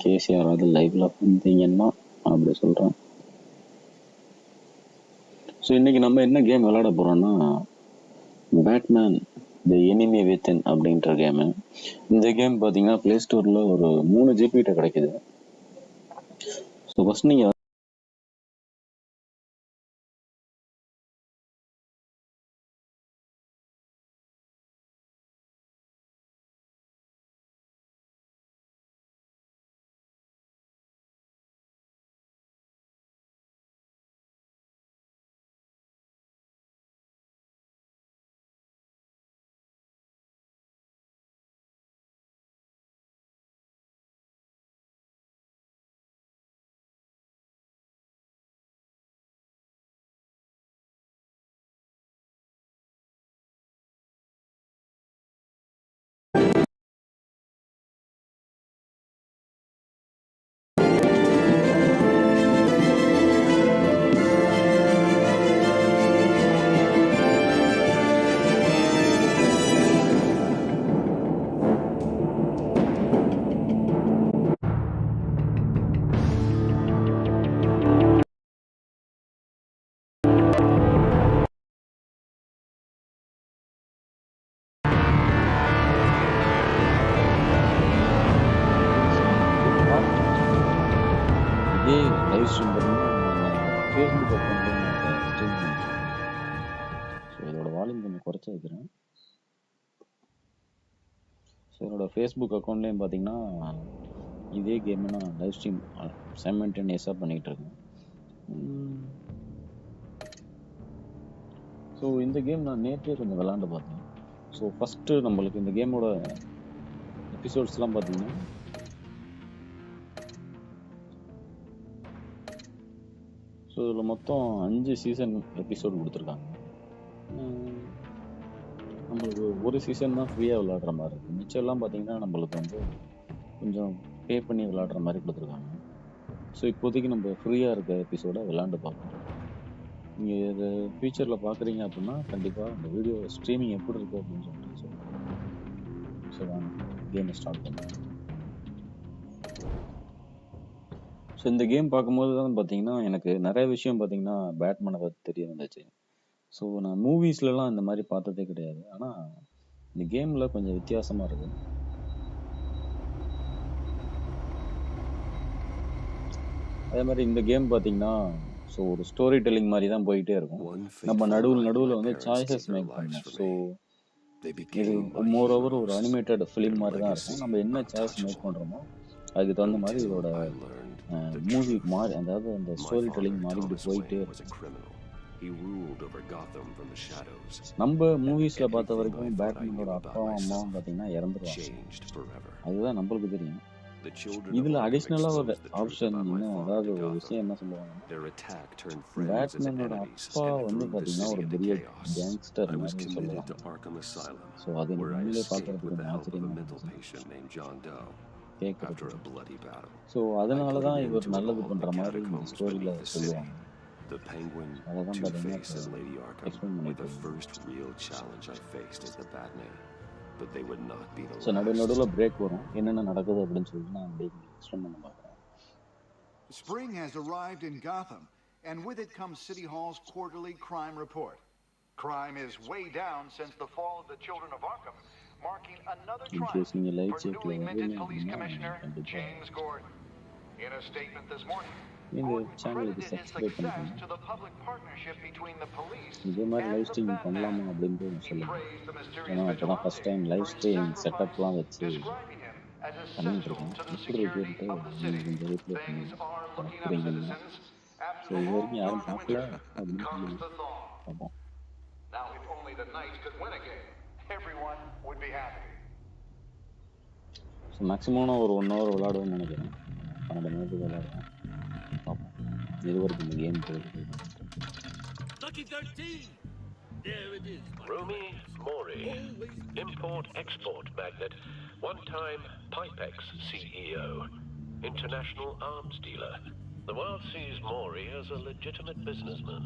In case யாராவது லைவ்ல வந்தீங்கன்னா அப்படி சொல்கிறேன். ஸோ இன்றைக்கி நம்ம என்ன கேம் விளையாட போகிறோன்னா பேட்மேன் தி எனிமி வித்தின் அப்படின்ற கேமு. இந்த கேம் பார்த்தீங்கன்னா ப்ளே ஸ்டோரில் ஒரு 3 GB கிட்ட கிடைக்குது. ஸோ ஃபஸ்ட் நீங்கள் லைவ் ஸ்ட்ரீம் பார்த்தீங்கன்னா ஃபேஸ்புக் அக்கௌண்ட்லேயே நான் ஸ்ட்ரீம் பண்ணிட்டேன். ஸோ இதோட வால்யூம் கொஞ்சம் குறைச்சி வைக்கிறேன். ஸோ என்னோடய ஃபேஸ்புக் அக்கௌண்ட்லேயும் பார்த்தீங்கன்னா இதே கேமை நான் லைவ் ஸ்ட்ரீம் சைமல்டேனியஸாக பண்ணிகிட்ருக்கேன். ஸோ இந்த கேம் நான் நேற்றே கொஞ்சம் விளாண்டு பார்த்தேன். ஸோ ஃபஸ்ட்டு நம்மளுக்கு இந்த கேமோட எபிசோட்ஸ்லாம் பார்த்தீங்கன்னா ஸோ இதில் மொத்தம் 5 சீசன் எபிசோடு கொடுத்துருக்காங்க. நம்மளுக்கு ஒரு சீசன் தான் ஃப்ரீயாக விளாட்ற மாதிரி இருக்குது. மிச்சம் எல்லாம் பார்த்தீங்கன்னா நம்மளுக்கு வந்து கொஞ்சம் பே பண்ணி விளாட்ற மாதிரி கொடுத்துருக்காங்க. ஸோ இப்போதைக்கு நம்ம ஃப்ரீயாக இருக்க எபிசோடை விளாண்டு பார்ப்போம். நீங்கள் இதை ஃபியூச்சரில் பார்க்குறீங்க அப்படின்னா கண்டிப்பாக இந்த வீடியோ ஸ்ட்ரீமிங் எப்படி இருக்குது அப்படின்னு சொல்லிட்டு சொல்லுங்கள். ஸோ வாங்க கேமை ஸ்டார்ட் பண்ணுவோம். ஸோ இந்த கேம் பார்க்கும்போது தான் பார்த்தீங்கன்னா எனக்கு நிறைய விஷயம் பார்த்தீங்கன்னா பேட்மேனை பற்றி தெரிய வந்துச்சு. ஸோ நான் மூவிஸ்லலாம் இந்த மாதிரி பார்த்ததே கிடையாது. ஆனால் இந்த கேமில் கொஞ்சம் வித்தியாசமாக இருக்குது. அதே மாதிரி இந்த கேம் பார்த்தீங்கன்னா ஸோ ஒரு ஸ்டோரி டெல்லிங் மாதிரி தான் போயிட்டே இருக்கும். நம்ம நடுவில் வந்து சாய்ஸஸ் மேக் பண்ணணும். ஸோ இது மோரோவர் ஒரு அனிமேட்டட் ஃபிலிம் மாதிரி தான் இருக்கும். நம்ம என்ன சாய்ஸ் மேக் பண்ணுறோமோ அதுக்கு தகுந்த மாதிரி இதோட மூவி மாறி, அதாவது அந்த ஸ்டோரி டெல்லிங் மாறி இப்படி போயிட்டே இருக்கும். நம்ம மூவிஸ்ல பார்த்த வரைக்கும் பேட்மேனோட அப்பாவும் அம்மாவும் பார்த்தீங்கன்னா இறந்துருவாங்க. அதுதான் நம்மளுக்கு தெரியும். இதுல அடிஷ்னலா ஒரு ஆப்ஷன் என்ன, அதாவது ஒரு விஷயம் என்ன சொல்லுவாங்கன்னா பேட்மேனோட அப்பா வந்து பார்த்தீங்கன்னா ஒரு பெரிய கேங்ஸ்டர் மாதிரி சொல்லுவாங்க. ஸோ அது உண்மையிலே பார்க்கறதுக்கு கொஞ்சம் ஆச்சரியமா இருந்துச்சு கேட்கறது. ஸோ அதனால தான் இவர் நல்லது பண்ற மாதிரி இந்த ஸ்டோரியில சொல்லுவாங்க. அதான் பார்த்தீங்கன்னா எக்ஸ்பிளைன் பண்ணிட்டு ஸோ நடுவில் பிரேக் வரும், என்னென்ன நடக்குது அப்படின்னு சொல்லிட்டு நான் அப்படியே எக்ஸ்பிளைன் பண்ண பார்க்குறேன். Spring has arrived in Gotham, and with it comes City Hall's quarterly crime report. Crime is way down since the fall of the Children of Arkham, marking another triumph for newly minted police commissioner James Gordon. In a statement this morning, Gordon credited his success to the public partnership between the police and the Batman. He praised the mysterious vigilante for his sacrifice, describing him as essential to the security of the city. Things are looking up, citizens. After the long winter comes the thaw. Now, if only the Knights could win a game, everyone would be happy. So maximum நான் ஒரு 1 hour விளையாடுவேன்னு நினைக்கிறேன். 12 நிமிஷத்துக்கு விளையாடுவேன். பார்ப்போம் இது வரைக்கும் இந்த game போயிருக்கு. Rumi Mori, import-export magnate, one-time Pipex CEO, international arms dealer. The world sees Mori as a legitimate businessman,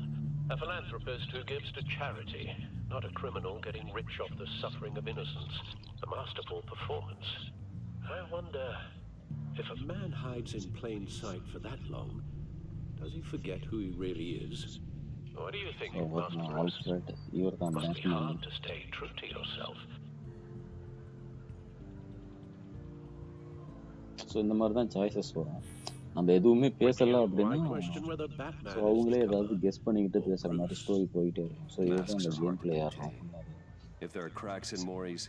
a philanthropist who gives to charity, not a criminal getting rich off the suffering of innocence. A masterful performance. I wonder, If a man hides in plain sight for that long, does he forget who he really is? What do you think, so Master Bruce? Alfred இவர் தான் Must be Batman. hard to stay true to yourself. So இந்த மாதிரி தான் choices வரும். நம்ம எதுவுமே பேசல அப்படின்னா ஸோ அவங்களே ஏதாவது கெஸ் பண்ணிக்கிட்டு பேசுற மாதிரி ஸ்டோரி போயிட்டே இருக்கும். ஸோ இதுதான் அந்த கேம் பிளே ஆடுறோம். If there are cracks in Maury's,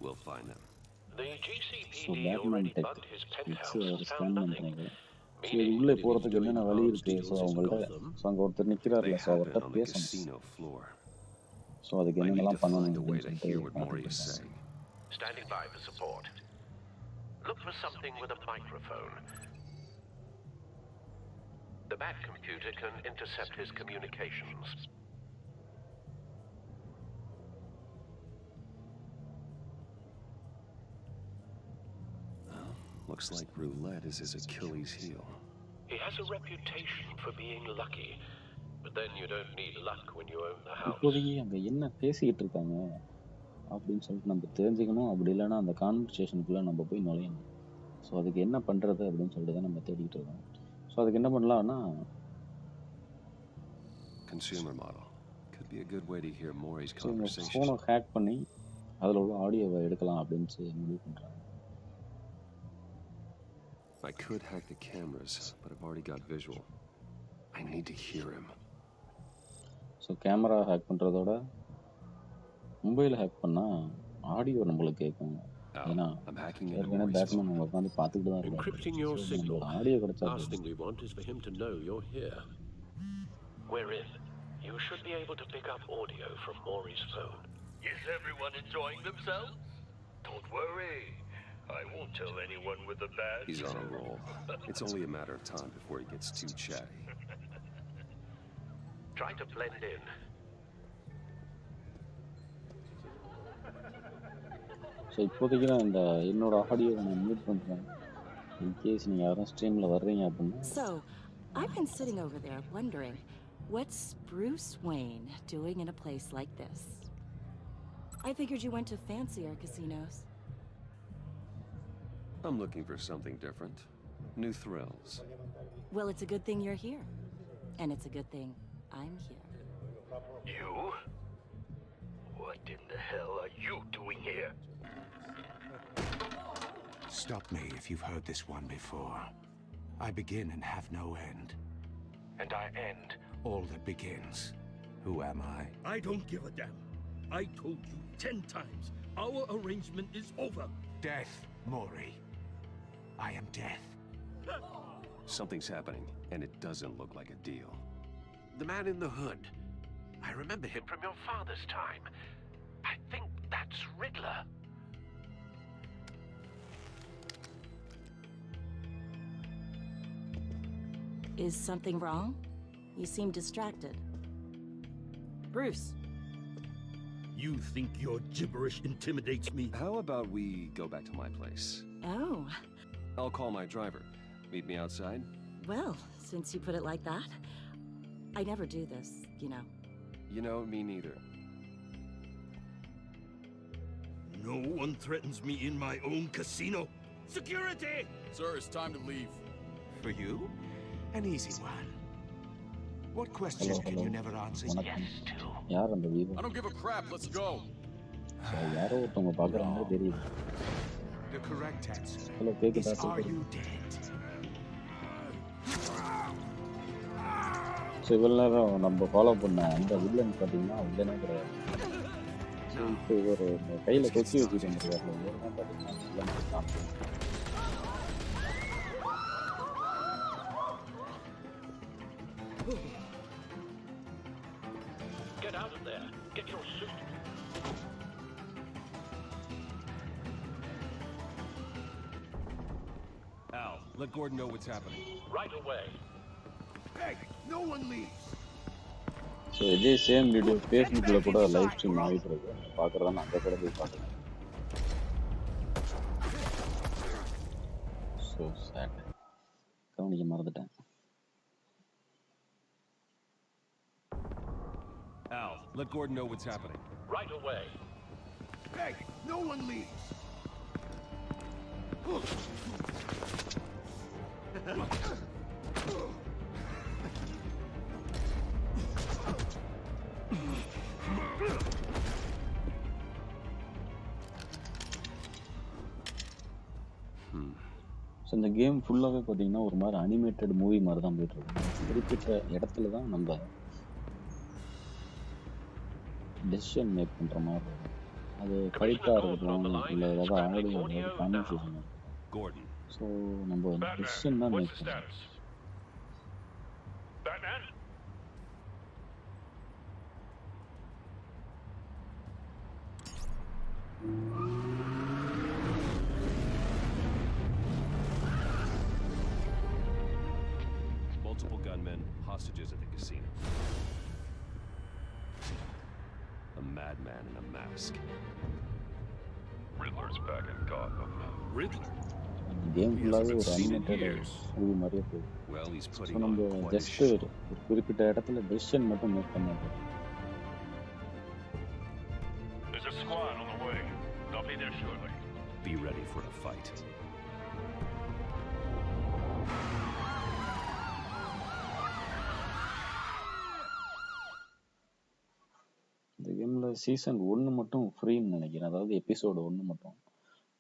we'll find them. So Batman tech it's ஒரு ஸ்கேன் பண்ணுறாங்க. ஸோ இது உள்ளே போகிறதுக்கு என்னென்ன வழி இருக்கு. ஸோ அவங்கள்ட்ட ஸோ அங்கே ஒருத்தர் நிற்கிறாருல, ஸோ அவர்கிட்ட பேசணும். ஸோ அதுக்கு என்னென்னலாம் பண்ணணும் அப்படின்னு சொல்லிட்டு Standing by for support. Look for something with a microphone. The Bat computer can intercept his communications. Looks like roulette is his Achilles heel. He has a reputation for being lucky, but then you don't need luck when you own the house. இப்போதைக்கு அங்கே என்ன பேசிக்கிட்டு இருக்காங்க அப்படின்னு சொல்லிட்டு நம்ம தெரிஞ்சுக்கணும். அப்படி இல்லைன்னா அந்த கான்வர்சேஷனுக்குள்ளே நம்ம போய் நுழையணும். ஸோ அதுக்கு என்ன பண்ணுறது அப்படின்னு சொல்லிட்டு தான் நம்ம தேடிக்கிட்டு இருக்கோம். ஸோ அதுக்கு என்ன பண்ணலாம்னா Consumer model could be a good way to hear Maury's so இந்த conversation. ஃபோனை ஹேக் பண்ணி அதில் உள்ள ஆடியோவை எடுக்கலாம் அப்படின்னு முடிவு பண்ணுறாங்க. I could hack the cameras, but I've already got visual. I need to hear him. So camera hack பண்ணுறதோட மொபைல் ஹேக் பண்ணால் ஆடியோ நம்மளுக்கு கேட்கும். ஏன்னா ஏற்கனவே பேட்மேன் நம்ம உட்காந்து பார்த்துக்கிட்டு தான் Encrypting your signal. இருக்கோம். ஆடியோ கிடைச்சா Last thing we want is for him to know you're here. We're in. You should be able to pick up audio from Maury's phone. Is everyone enjoying themselves? Don't worry. I won't tell anyone with a badge. He's on a roll. It's only a matter of time before he gets too chatty. Try to blend in. So இப்போதைக்கு நான் இந்த என்னோட ஆடியோவை நான் mute பண்ணுறேன். In case நீங்கள் யாரும் ஸ்ட்ரீமில் வர்றீங்க அப்படின்னா. So, I've been sitting over there wondering, what's Bruce Wayne doing in a place like this? I figured you went to fancier casinos. I'm looking for something different. New thrills. Well, it's a good thing you're here. And it's a good thing I'm here. You? What in the hell are you doing here? Stop me if you've heard this one before. I begin and have no end. And I end all that begins. Who am I? I don't give a damn. I told you 10 times. Our arrangement is over. Death, Maury. I am death. Something's happening, and it doesn't look like a deal. The man in the hood. I remember him from your father's time. I think that's Riddler. Is something wrong? You seem distracted. Bruce. You think your gibberish intimidates me? How about we go back to my place? Oh. I'll call my driver. Meet me outside? Well, since you put it like that, I never do this, you know. You know, me neither. No one threatens me in my own casino. Security! Sir, it's time to leave. For you? An easy one. What question can you never answer yes to? யார் அந்த Vivo? I don't give a crap. Let's go. யாரோ ஒருத்தவங்க பார்க்குற மாதிரி தெரியுது. The correct answer hello கேக்குதா? is, are you dead? So இவ்வளோ நேரம் நம்ம ஃபாலோ பண்ண அந்த வில்லன் பார்த்தீங்கன்னா வில்லனே கிடையாது. ஸோ இப்போ இவர் கையில் கொச்சி வச்சுட்டு வந்துருக்காரு. இவர் தான் பார்த்தீங்கன்னா வில்லன் தான். Get out of there. Get your suit. Al, let Gordon know what's happening. Right away. Hey, no one leaves. So இதே சேம் வீடியோ ஃபேஸ்புக்கில் கூட லைவ் ஸ்ட்ரீம் ஆகிட்டு இருக்கு. பார்க்குறதா நான் அந்த கூட போய் பார்க்குறேன். ஸோ சேட் கவனிக்க மறந்துட்டேன். Al, let Gordon know what's happening. Right away. Hey, no one leaves. So இந்த கேம் ஃபுல்லாகவே பார்த்தீங்கன்னா ஒரு மாதிரி அனிமேட்டட் மூவி மாதிரி தான் போயிட்டு இருக்கும். குறிப்பிட்ட இடத்துல தான் நம்ம டெசிஷன் மேக் பண்ணுற மாதிரி இருக்கும். அது ஃபைட்டாக இருக்கட்டும் இல்லை ஏதாவது ஆடியோ கான்வர்சேஷன். ஸோ நம்ம டெசிஷன் தான் மேக் பண்ணுறோம். Multiple gunmen, hostages at the casino. A madman in a mask. Riddler's back in Gotham. Riddler? Game ஃபுல்லாகவே ஒரு அனிமேட்டட் மூவி மாதிரியே போகுது. Well, he's so putting on நம்ம quite a ஜஸ்ட் show. ஒரு குறிப்பிட்ட இடத்துல டெசிஷன் மட்டும் மேக் பண்ணாது. There's a squad on the way. They'll be there shortly. Be ready for a fight. இந்த கேமில் சீசன் 1 மட்டும் ஃப்ரீன்னு நினைக்கிறேன். அதாவது எபிசோடு 1 மட்டும்.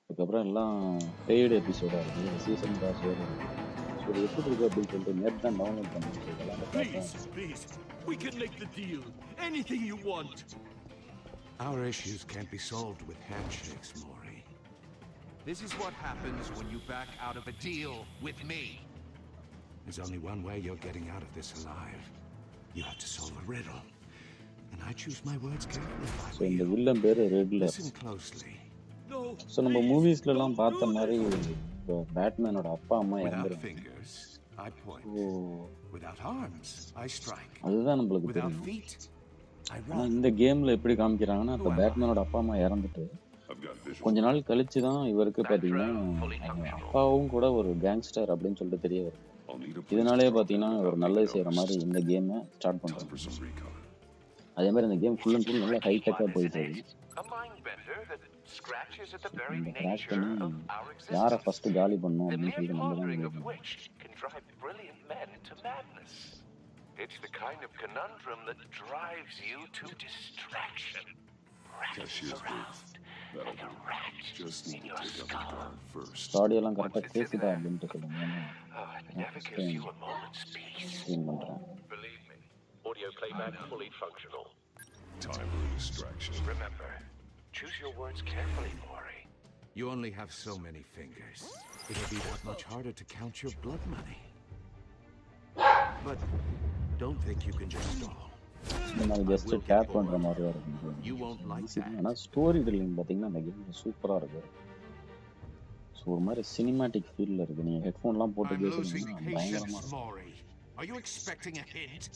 அதுக்கப்புறம் எல்லாம் பெய்டு எபிசோடாக இருக்குது. சீசன் பாஸ் வேறு இருக்குது. ஸோ இது எப்படி இருக்குது அப்படின்னு சொல்லிட்டு நேற்று தான் டவுன்லோட் பண்ணிட்டு இதெல்லாம் Please, please. We can make the deal. Anything you want. Our issues can't be solved with handshakes, Mori. This is what happens when you back out of a deal with me. There's only one way you're getting out of this alive. You have to solve a riddle. And I choose my words carefully. So இந்த villain பேர் Riddler. Listen closely. No. So நம்ம மூவிஸ்லலாம் பார்த்த மாதிரி இப்போ பேட்மேனோட அப்பா அம்மா Without இறந்துருக்காங்க. fingers, I point. O Without arms, I strike. அதுதான் நம்மளுக்கு Without தெரியும். feet, I ஆனால் run. இந்த கேமில் எப்படி காமிக்கிறாங்கன்னா இப்போ பேட்மேனோட அப்பா அம்மா இறந்துட்டு கொஞ்ச நாள் கழிச்சு தான் இவருக்கு பார்த்தீங்கன்னா அவங்க அப்பாவும் கூட ஒரு கேங்ஸ்டர் அப்படின்னு சொல்லிட்டு தெரிய வருது. இதனாலே பார்த்தீங்கன்னா ஒரு நல்லது செய்கிற மாதிரி இந்த கேமை ஸ்டார்ட் பண்ணுறாங்க. அதே மாதிரி இந்த கேம் ஃபுல் அண்ட் ஃபுல் நல்லா ஹைடெக்காக போயிட்டு இருக்கு. A mind bender that scratches at the very இந்த கிராக் nature பண்ணி of our யாரை existence. ஃபர்ஸ்ட் காலி பண்ணும் The அப்படின்னு mere சொல்லிட்டு நம்ம தான் pondering of கேட்கணும். which can drive brilliant men to madness. It's the kind of conundrum that drives you to distraction. Rattles around like a rat in your skull. ஆடியோலாம் கரெக்டாக கேட்குதா அப்படின்ட்டு சொல்லுங்க. ஏன்னா Oh, it never gives you a moment's peace. Stream பண்ணுறேன். Believe me, audio playback fully functional. Time for a distraction. Remember, choose your words carefully, Mori. You only have so many fingers. It'll be that much harder to count your blood money. But don't think you can just stall. நம்ம just tape பண்ணுற மாதிரி தான் இருக்கும். You won't like that. ஆனால் story telling பார்த்தீங்கன்னா அந்த game சூப்பராக இருக்குது. ஸோ ஒரு மாதிரி சினிமேட்டிக் ஃபீல்டில் இருக்குது. நீங்கள் ஹெட்ஃபோன்லாம் போட்டு I'm losing கேட்குறீங்கன்னா பயங்கரமாக patience, இருக்கும். Mori. Are you expecting a hint?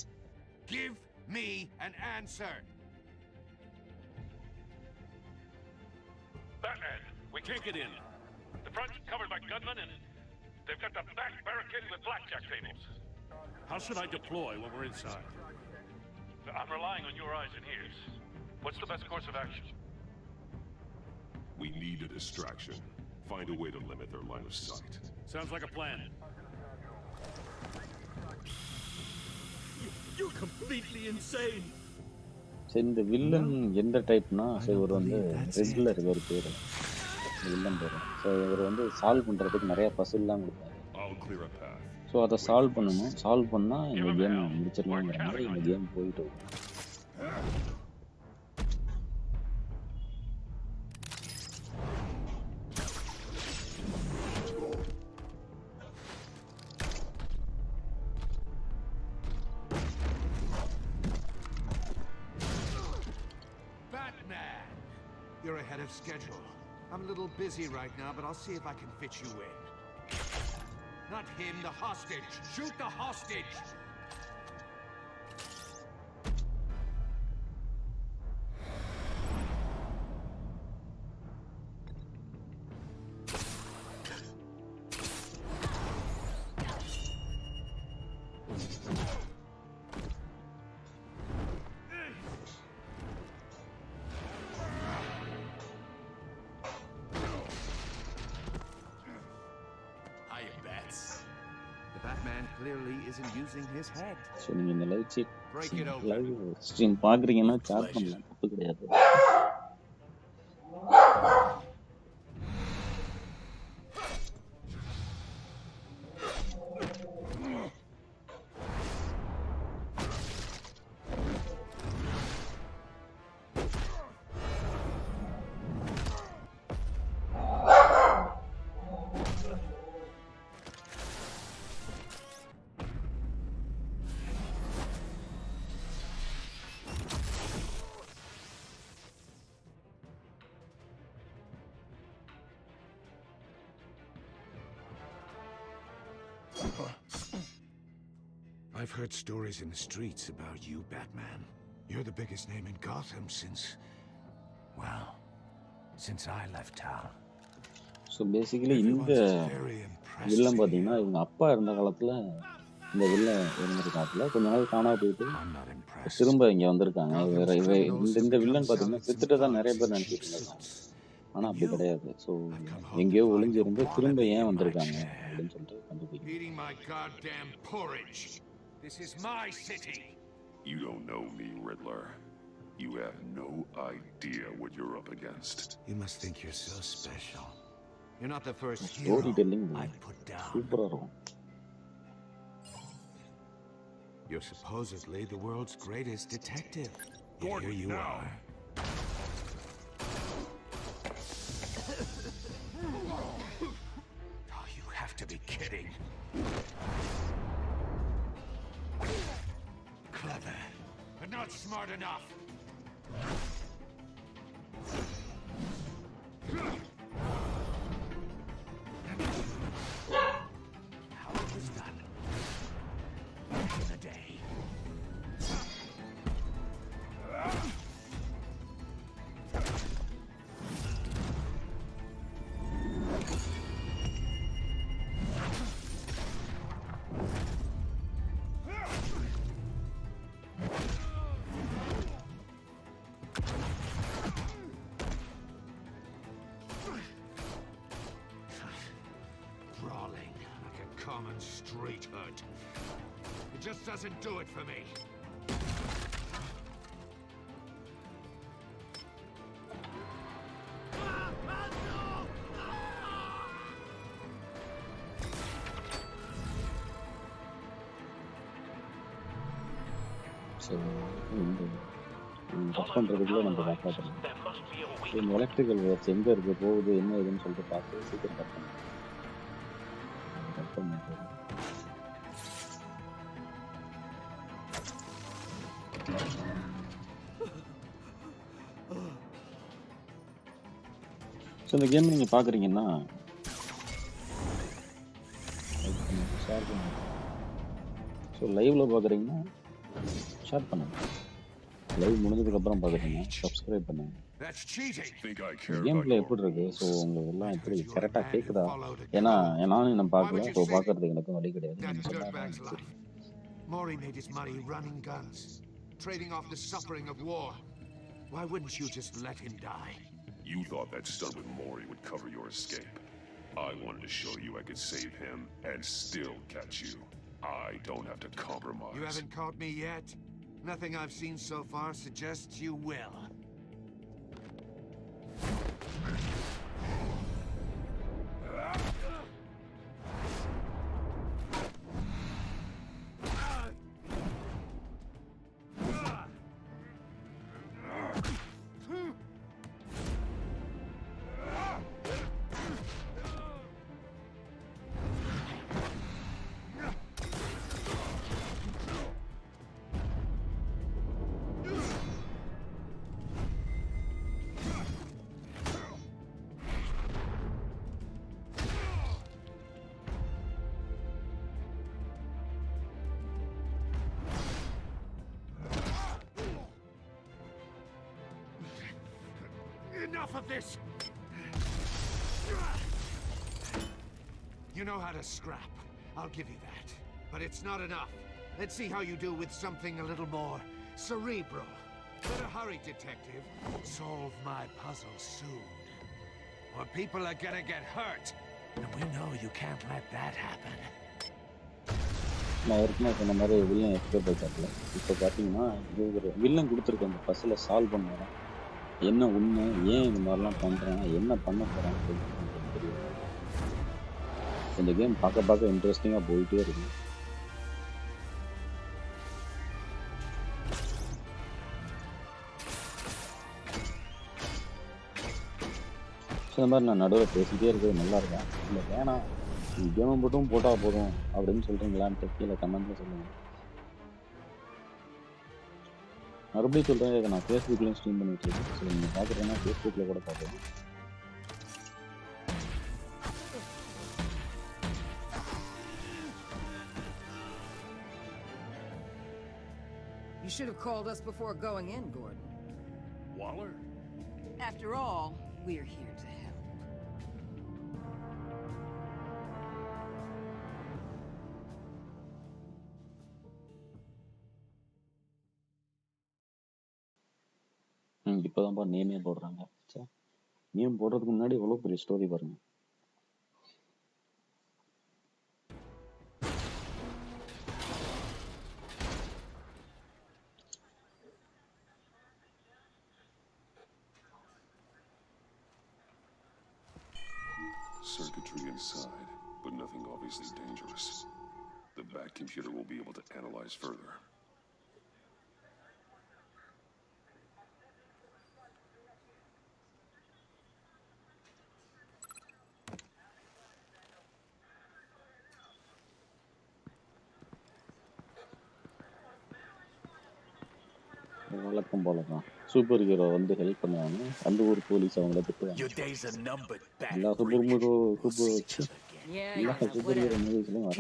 Give me an answer. Batman, we can't get in. The front's covered by gunmen, and they've got the back barricaded with blackjack tables. How should I deploy when we're inside? I'm relying on your eyes and ears. What's the best course of action? We need a distraction. Find a way to limit their line of sight. Sounds like a plan. You're completely insane. சரி இந்த villain எந்த டைப்னா so இவர் வந்து regular இவர் பேர் villain பேர். So இவர் வந்து சால்வ் பண்ணுறதுக்கு நிறையா பசில்லாம் கொடுப்பாரு. I'll clear a path. So அதை சால்வ் பண்ணணும். சால்வ் பண்ணால் இந்த கேம் முடிச்சிடலாங்கிற மாதிரி இந்த கேம் போயிட்டு வரும். Batman! You're ahead of schedule. I'm a little busy right now, but I'll see if I can fit you in. Not him, the hostage! Shoot the hostage! Batman clearly isn't using his head. So நீங்கள் இந்த Break it open. Live stream பார்க்குறீங்கன்னா chat பண்ணலாம், தப்பு கிடையாது. I've heard stories in the streets about you, Batman. You're the biggest name in Gotham since I left town. So basically இந்த villain பார்த்தீங்கன்னா இவங்க அப்பா இருந்த காலத்தில் இந்த வில்லன் இருந்திருக்காப்புல கொஞ்ச நாள் காணாம போயிட்டு திரும்ப இங்கே வந்திருக்காங்க. இந்த வில்லன் பார்த்தீங்கன்னா செத்துட்டு தான் நிறைய பேர் நினச்சிட்டு இருந்தாங்க, ஆனால் அப்படி கிடையாது. ஸோ எங்கேயோ ஒளிஞ்சிருந்து திரும்ப ஏன் வந்திருக்காங்க அப்படின்னு சொல்லிட்டு கண்டுபிடிக்கும். This is my city. You don't know me, Riddler. You have no idea what you're up against. You must think you're so special. You're not the first Story telling hero I put down. Super. You're supposedly the world's greatest detective. Gordon, here you now. are. Oh, you have to be kidding. Clever, but not smart enough. How it was done. Back in the day. Brawling like a common street hood. It just doesn't do it for me. So cut பண்ணுறதுக்குள்ளே நம்ம காப்பாற்றணும். இந்த electrical works எங்கே இருக்குது போகுது என்ன ஏதுன்னு சொல்லிட்டு பார்த்து சீக்கிரம் கட் பண்ணணும். கட் பண்ணிட்டு ஸோ இந்த கேம் நீங்கள் பார்க்குறீங்கன்னா ஷேர் பண்ணுங்க. ஸோ லைவில் பார்க்குறீங்கன்னா ஷேர் பண்ணுங்க. லைவ் முடிஞ்சதுக்கப்புறம் பார்க்குறீங்க சப்ஸ்கிரைப் பண்ணுங்க. கேம் பிளே எப்படி இருக்கு, ஸோ உங்களுக்கு எல்லாம் எப்படி கரெக்டாக கேட்குதா? ஏன்னா நானும் இன்னும் பார்க்கல, ஸோ பார்க்கறதுக்கு எனக்கும் வழி கிடையாது. நீங்கள் சொன்னா Mori made his money running guns, trading off the suffering of war. Why wouldn't you just let him die? You thought that stunt with Mori would cover your escape. I wanted to show you I could save him and still catch you. I don't have to compromise. You haven't caught me yet. Nothing I've seen so far suggests you will. Enough of this! You know how to scrap. I'll give you that. But it's not enough. Let's see how you do with something a little more cerebral. Better hurry, detective. Solve my puzzle soon. Or people are gonna get hurt. And we know you can't let that happen. நான் ஏற்கனவே சொன்ன மாதிரி villain escape ஆயிட்டாப்ல. இப்போ பார்த்தீங்கன்னா இவர் villain கொடுத்துருக்க அந்த பஸ்ஸில் சால்வ் பண்ணுவாராம். என்ன உண்மை, ஏன் இந்த மாதிரிலாம் பண்ணுறான், என்ன பண்ண போகிறான்னு சொல்லிட்டு நமக்கு தெரியும். இந்த கேம் பார்க்க பார்க்க இன்ட்ரெஸ்டிங்காக போயிட்டே இருக்கு. ஸோ இந்த மாதிரி நான் நடுவில் பேசிகிட்டே இருக்கிறது நல்லா இருக்கேன். இல்லை வேணாம் கேமை மட்டும் போட்டால் போதும் அப்படின்னு சொல்கிறீங்களான்ட்டு கீழே கமெண்ட்டில் சொல்லுங்கள். மறுபடியும் சொல்கிறேன், இதை நான் ஃபேஸ்புக்லேயும் ஸ்ட்ரீம் பண்ணிட்டு இருக்கேன். ஸோ நீங்கள் பார்க்குறீங்கன்னா ஃபேஸ்புக்கில் கூட பார்க்கலாம். You should have called us before going in, Gordon. Waller? After all, we're here to help. இப்போதான்ப்பா நேமே போடுறாங்க. சார் நேம் போடுறதுக்கு முன்னாடி எவ்வளோ பெரிய ஸ்டோரி பாருங்க. Circuitry inside, but nothing obviously dangerous. The back computer will be able to analyze further. வழக்கம் போல தான் super hero வந்து ஹெல்ப் பண்ணுவாங்க, அந்த ஒரு போலீஸ் அவங்கள திட்டுவாங்க. எல்லா சூப்பர் ஹீரோ எல்லா சூப்பர் ஹீரோ மூவிஸ்லையும் வர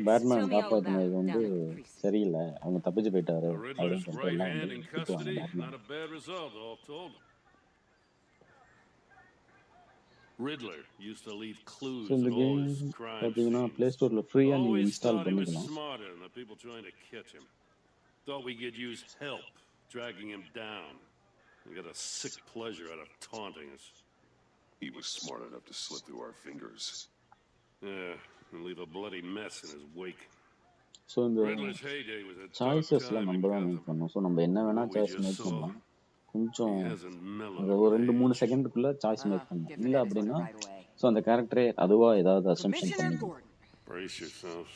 பேட்மேன் காப்பாற்றினது வந்து சரியில்லை, அவங்க தப்பிச்சு போயிட்டாரு அப்படின்னு சொல்லிட்டு எல்லாம் வந்து திட்டுவாங்க Batman. Riddler used to leave clues So in the at all game, his crime பார்த்தீங்கன்னா scenes. Play Storeல ஃப்ரீயா நீங்க Always install thought he was பண்ணிக்கலாம். smarter than the people trying to catch him. Thought we could use help dragging him down. We got a sick pleasure out of taunting us. He was smart enough to slip through our fingers. Yeah, and leave a bloody mess in his wake. So இந்த Riddler's heyday was a dark சாய்ஸஸ்லாம் time in நம்ம தான் make Gotham. பண்ணோம். So நம்ம என்ன வேணா What we choice just make saw, பண்ணலாம். கொஞ்சம் he hasn't mellowed அந்த ஒரு with 2-3 age. செகண்டுக்குள்ள சாய்ஸ் மேக் பண்ணலாம். இல்லை அப்படின்னா ஸோ அந்த கேரக்டரே அதுவா ஏதாவது அசம்ஷன் பண்ணிக்கலாம். Brace yourselves.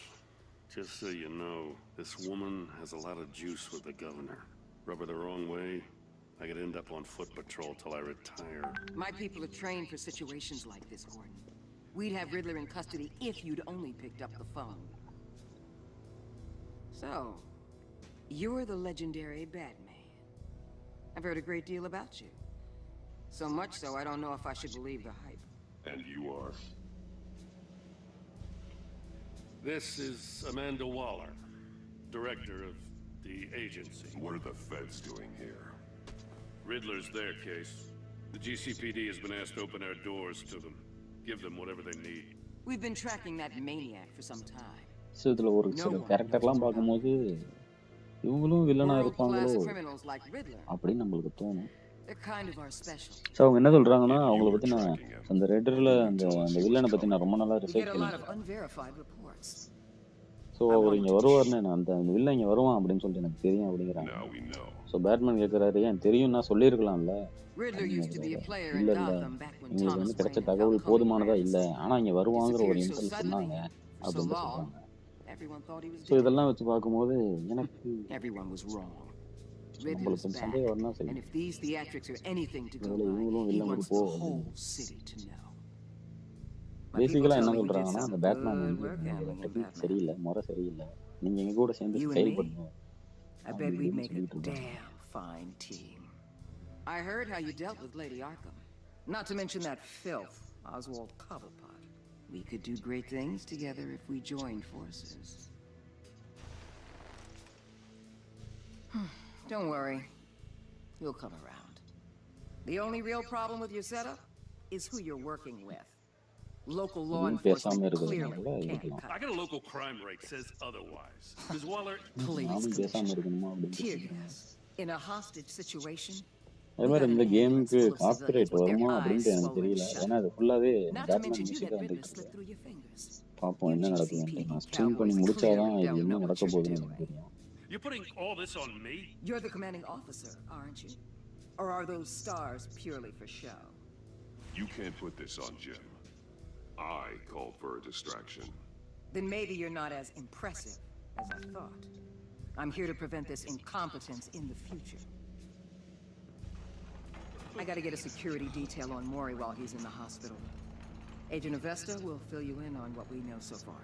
Just so you know, this woman has a lot of juice with the governor. Rub her the wrong way, I could end up on foot patrol till I retire. My people are trained for situations like this, Gordon. We'd have Riddler in custody if you'd only picked up the phone. So, you're the legendary Batman. I've heard a great deal about you. So much so, I don't know if I should believe the hype. And you are? This is Amanda Waller, director of the agency. What are the feds doing here? Riddler's their case. The GCPD has been asked to open our doors to them. Give them whatever they need. We've been tracking that maniac for some time. So இதில் ஒரு சில கேரக்டர்லாம் பார்க்கும்போது இவங்களும் வில்லனாக இருப்பாங்களோ அப்படின்னு நம்மளுக்கு தோணும். ஸோ அவங்க என்ன சொல்கிறாங்கன்னா அவங்கள பற்றி நான் அந்த ரெட்டரில் அந்த வில்லனை பற்றி நான் ரொம்ப நாளாக ரிசர்ச் பண்ணிட்டேன். ஸோ அவர் இங்கே வருவார்னு அந்த வில்லன் இங்கே வருவான் அப்படின்னு சொல்லிட்டு எனக்கு தெரியும் அப்படிங்கிறாங்க. ஸோ பேட்மேன் கேட்குறாரு, ஏன் தெரியும் நான் சொல்லியிருக்கலாம்ல. இல்லை இல்லை எங்களுக்கு வந்து கிடைச்ச தகவல் போதுமானதா இல்லை, ஆனால் இங்கே வருவாங்கிற ஒரு இன்ஃபர்ம் சொன்னாங்க அப்படின்னு சொல்கிறாங்க. ஸோ இதெல்லாம் வச்சு பார்க்கும்போது எனக்கு நம்மளுக்கு சந்தேகம் வரணும். சரி இவங்களும் வில்லன் இருப்போ பேசிக்கலாக என்ன சொல்கிறாங்கன்னா அந்த பேட்மேன் வந்து டெக்னிக் சரியில்லை, முறை சரியில்லை, நீங்கள் எங்கள் கூட சேர்ந்து செயல்படணும் அப்படின்னு சொல்லிட்டு இருக்காங்க. I heard how you dealt with Lady Arkham. Not to mention that filth, Oswald Cobblepot. We could do great things together if we joined forces. Don't worry. You'll come around. The only real problem with your setup is who you're working with. Local law enforcement clearly can't cut. I got a local crime rate says otherwise. Ms. Waller, please, tear gas. In a hostage situation, அதே மாதிரி இந்த கேமுக்கு copyright வருமா அப்படின்ட்டு எனக்கு தெரியல. ஏன்னா அது ஃபுல்லாவே பேட்மேன் மியூசிக்காக வந்துட்டு இருக்கு. பார்ப்போம் என்ன நடக்குதுன்ட்டு. நான் ஸ்ட்ரீம் பண்ணி முடிச்சாதான் இது என்ன நடக்க போகுதுன்னு எனக்கு தெரியும். You're putting all this on me? You're the commanding officer, aren't you? Or are those stars purely for show? You can't put this on Jim. I called for a distraction. Then maybe you're not as impressive as I thought. I'm here to prevent this incompetence in the future. I gotta get a security detail on Mori while he's in the hospital. Agent Avesta will fill you in on what we know so far,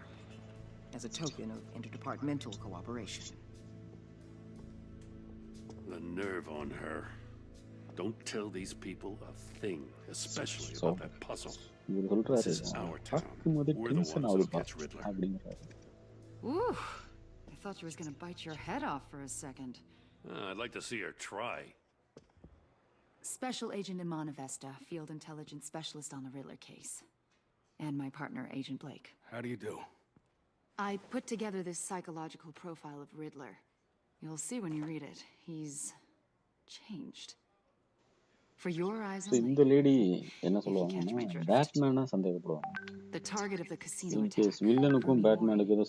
as a token of interdepartmental cooperation. The nerve on her. Don't tell these people a thing, especially about that puzzle. This is our town. We're the ones who catch Riddler. Ooh, I thought you was gonna bite your head off for a second. I'd like to see her try. Special Agent Iman Avesta, Field Intelligence Specialist on the Riddler case. And my partner, Agent Blake. How do you do? I put together this psychological profile of Riddler. You'll see when you read it. He's changed. For your eyes only. இந்த lady என்ன சொல்லுவாங்கன்னா பேட்மேனா சந்தேகப்படுவாங்க. The target of the casino in case வில்லனுக்கும் பேட்மேனுக்கு ஏதோ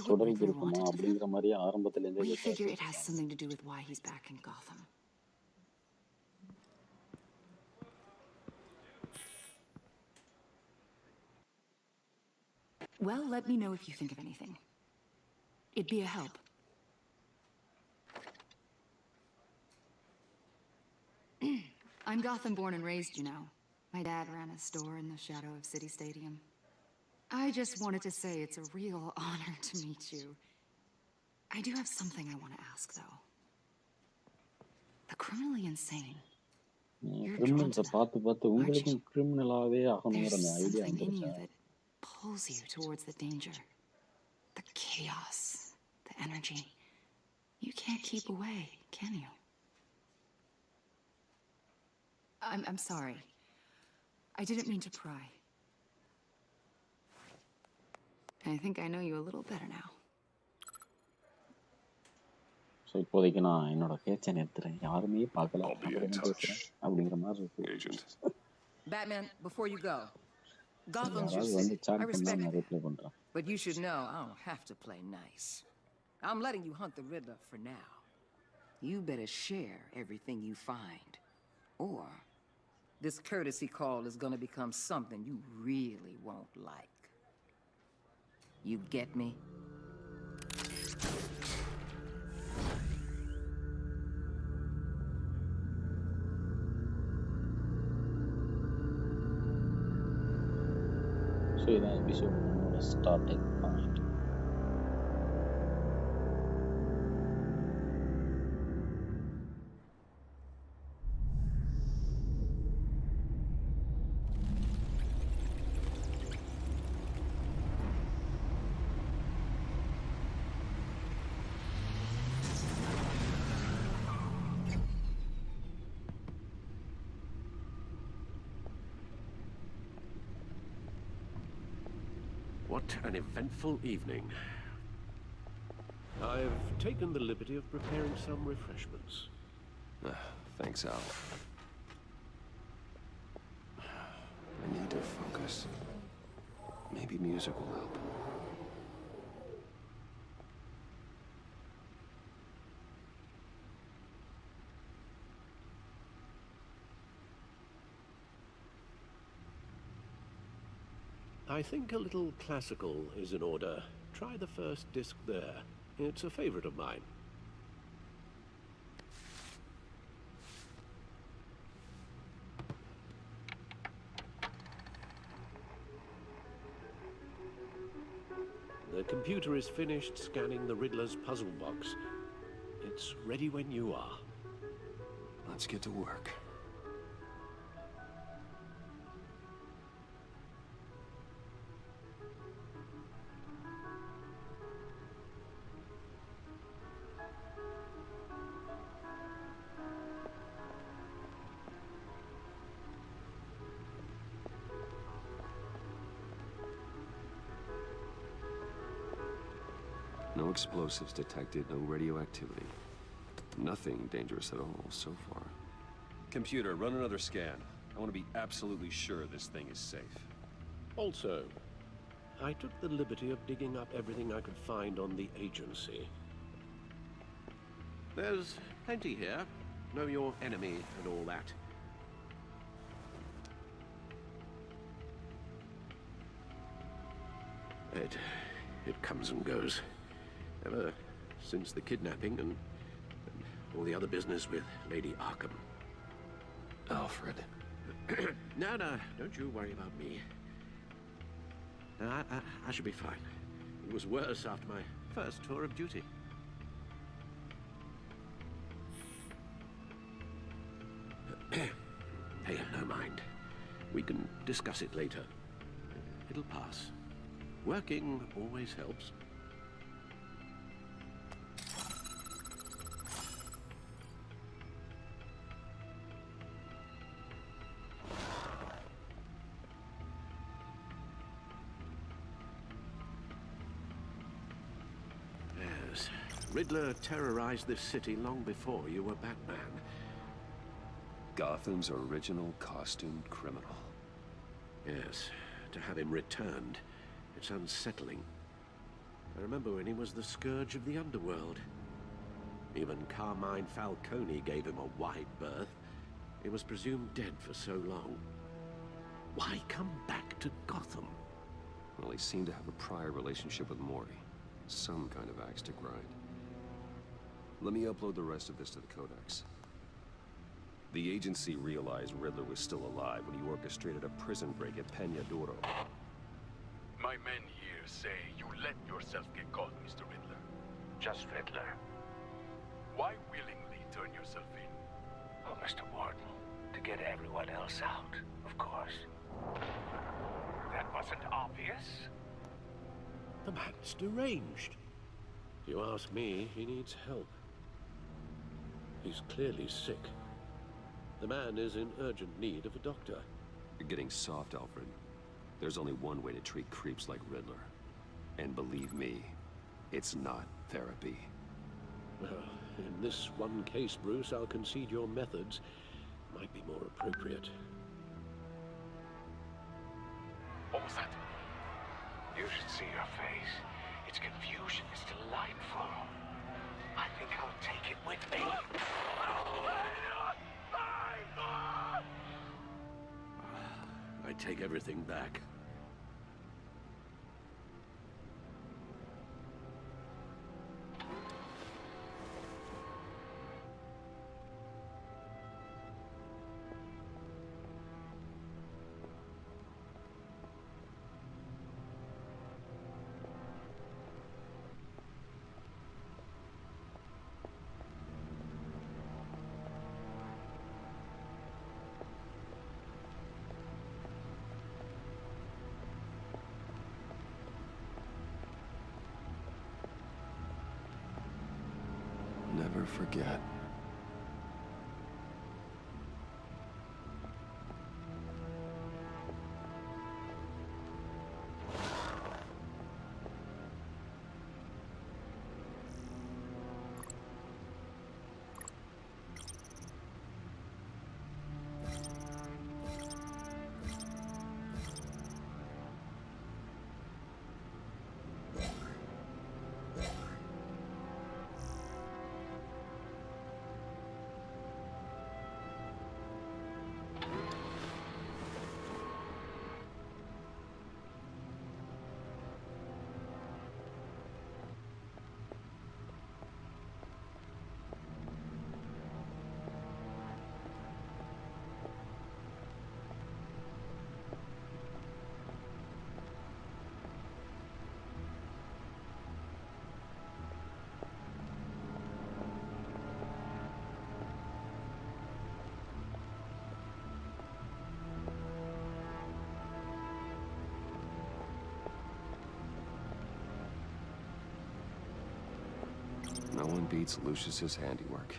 தொடர்பு இருக்குமா அப்படிங்கிற மாதிரி ஆரம்பத்துல இருந்தே we figure it has something to do with why he's back in Gotham. Well, let me know if you think of anything. It'd be a help. I'm Gotham born and raised, you know. My dad ran a store in the shadow of City Stadium. I just wanted to say it's a real honor to meet you. I do have something I want to ask, though. The criminally insane. கிரிமினல்ஸை பார்த்து பார்த்து உங்களுக்கும் கிரிமினலாவே ஆகணுங்கிற அந்த idea வந்துருச்சா? Pulls you towards the danger, the chaos, the energy. You can't keep away, can you? I'm sorry. I didn't mean to pry. I think I know you a little better now. So இப்போதைக்கு நான் என்னோட பேச்சை நிறுத்துறேன். யாருமே பார்க்கல அப்படிங்கிற மாதிரி இருக்கு. Batman, before you go, Gotham's your city. I respect it. But you should know I don't have to play nice. I'm letting you hunt the Riddler for now. You better share everything you find. Or this courtesy call is gonna become something you really won't like. You get me? So இதான் episode starting point. What an eventful evening. I've taken the liberty of preparing some refreshments. Thanks, Al. I need to focus. Maybe music will help. I think a little classical is in order. Try the first disc there. It's a favorite of mine. The computer is finished scanning the Riddler's puzzle box. It's ready when you are. Let's get to work. No explosives detected, no radioactivity. Nothing dangerous at all so far. Computer, run another scan. I want to be absolutely sure this thing is safe. Also, I took the liberty of digging up everything I could find on the agency. There's plenty here. Know your enemy and all that. It comes and goes. Ever since the kidnapping and all the other business with Lady Arkham. Alfred. No, don't you worry about me. No, I should be fine. It was worse after my first tour of duty. Hey, no mind. We can discuss it later. It'll pass. Working always helps. Yes. Riddler terrorized this city long before you were Batman. Gotham's original costumed criminal. Yes. To have him returned, it's unsettling. I remember when he was the scourge of the underworld. Even Carmine Falcone gave him a wide berth. He was presumed dead for so long. Why come back to Gotham? Well, he seemed to have a prior relationship with Mori. Some kind of axe to grind. Let me upload the rest of this to the Codex. The agency realized Riddler was still alive when he orchestrated a prison break at Peña Duro. My men here say you let yourself get caught, Mr. Riddler. Just Riddler. Why willingly turn yourself in? Oh, Mr. Warden, to get everyone else out, of course. That wasn't obvious. The man's deranged. If you ask me, he needs help. He's clearly sick. The man is in urgent need of a doctor. You're getting soft, Alfred. There's only one way to treat creeps like Riddler. And believe me, it's not therapy. Well, in this one case, Bruce, I'll concede your methods might be more appropriate. What was that? You should see your face. Its confusion is delightful. I think I'll take it with me. I take everything back. Never forget. No one beats Lucius's handiwork.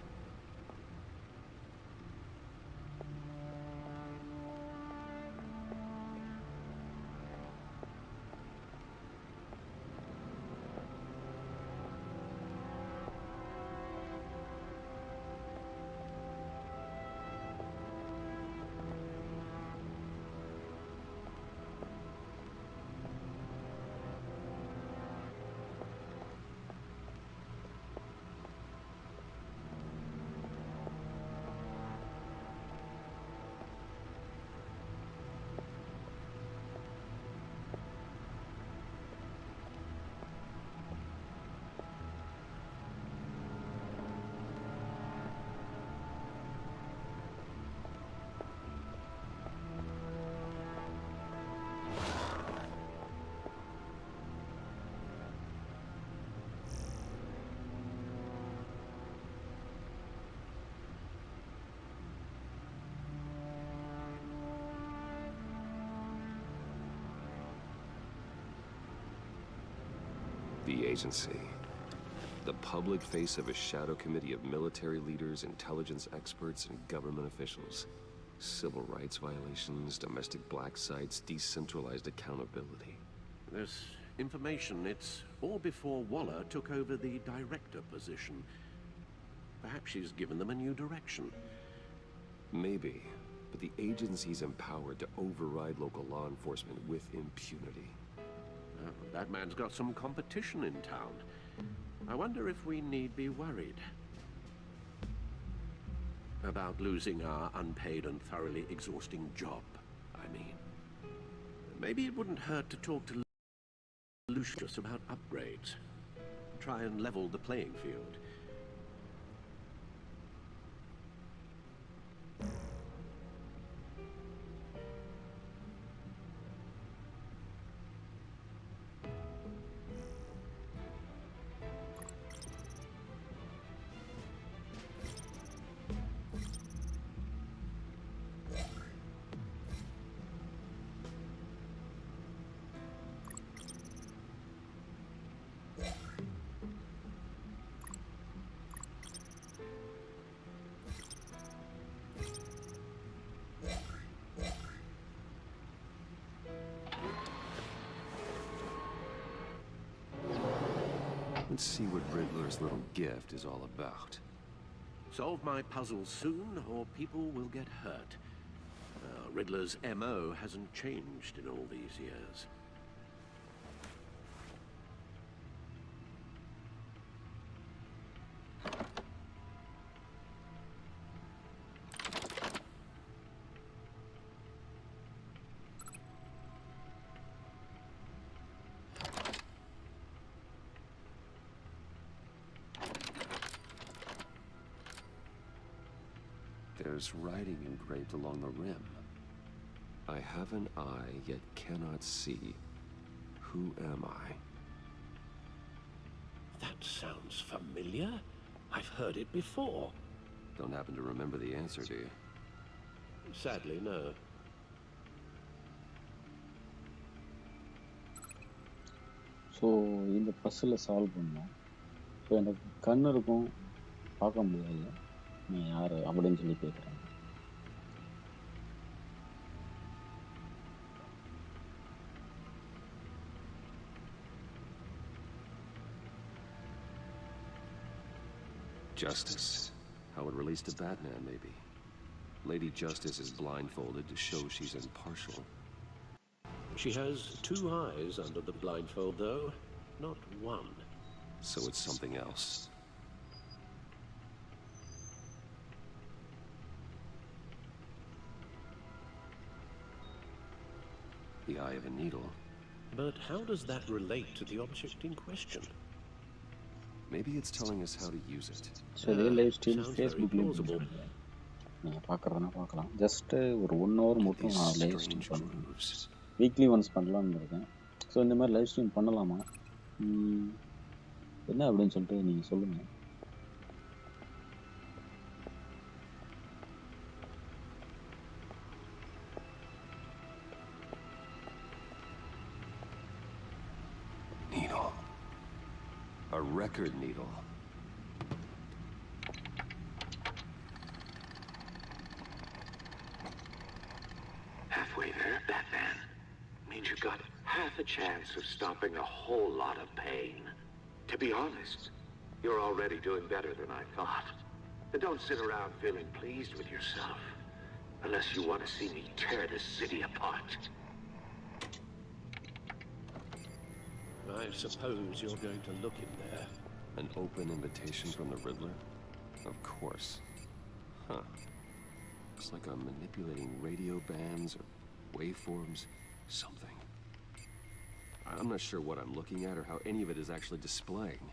agency. The public face of a shadow committee of military leaders, intelligence experts, and government officials. Civil rights violations, domestic black sites, decentralized accountability. This information, it's all before Waller took over the director position. Perhaps she's given them a new direction. Maybe, but the agency's empowered to override local law enforcement with impunity. That man's got some competition in town. I wonder if we need be worried about losing our unpaid and thoroughly exhausting job, I mean. Maybe it wouldn't hurt to talk to Lucius about upgrades. Try and level the playing field. Let's see what Riddler's little gift is all about. Solve my puzzle soon, or people will get hurt. Riddler's MO hasn't changed in all these years. There's writing engraved along the rim. I have an eye, yet cannot see. Who am I? That sounds familiar. I've heard it before. Don't happen to remember the answer, do you? Sadly, no. So இந்த பஸ்ஸில் solve பண்ணோம். So எனக்கு கண் இருக்கும், பார்க்க முடியாது. நீ யார் அப்படின்னு சொல்லி கேட்குறாங்க. Justice. How it relates to Batman, maybe. Lady Justice is blindfolded to show she's impartial. She has 2 eyes under the blindfold, though, not 1. So it's something else. The eye of a needle. But how does that relate to the object in question? Maybe it's telling us how to use it. So இதே live stream ஃபேஸ்புக்லேயும் நீங்கள் பார்க்குறதுனா பார்க்கலாம். Just ஒரு 1 hour மட்டும் நான் live stream பண்ணுறேன். Weekly once பண்ணலான்னு இருக்கேன். So இந்த மாதிரி லைவ் ஸ்ட்ரீம் பண்ணலாமா என்ன அப்படின்னு சொல்லிட்டு நீங்கள் சொல்லுங்கள். Needle. A record needle. Halfway there, Batman. Means you got half a chance of stopping a whole lot of pain. To be honest, you're already doing better than I thought. And don't sit around feeling pleased with yourself. Unless you want to see me tear this city apart. I suppose you're going to look in there. An open invitation from the Riddler? Of course. Huh. Looks like I'm manipulating radio bands or waveforms. Something. I'm not sure what I'm looking at or how any of it is actually displaying.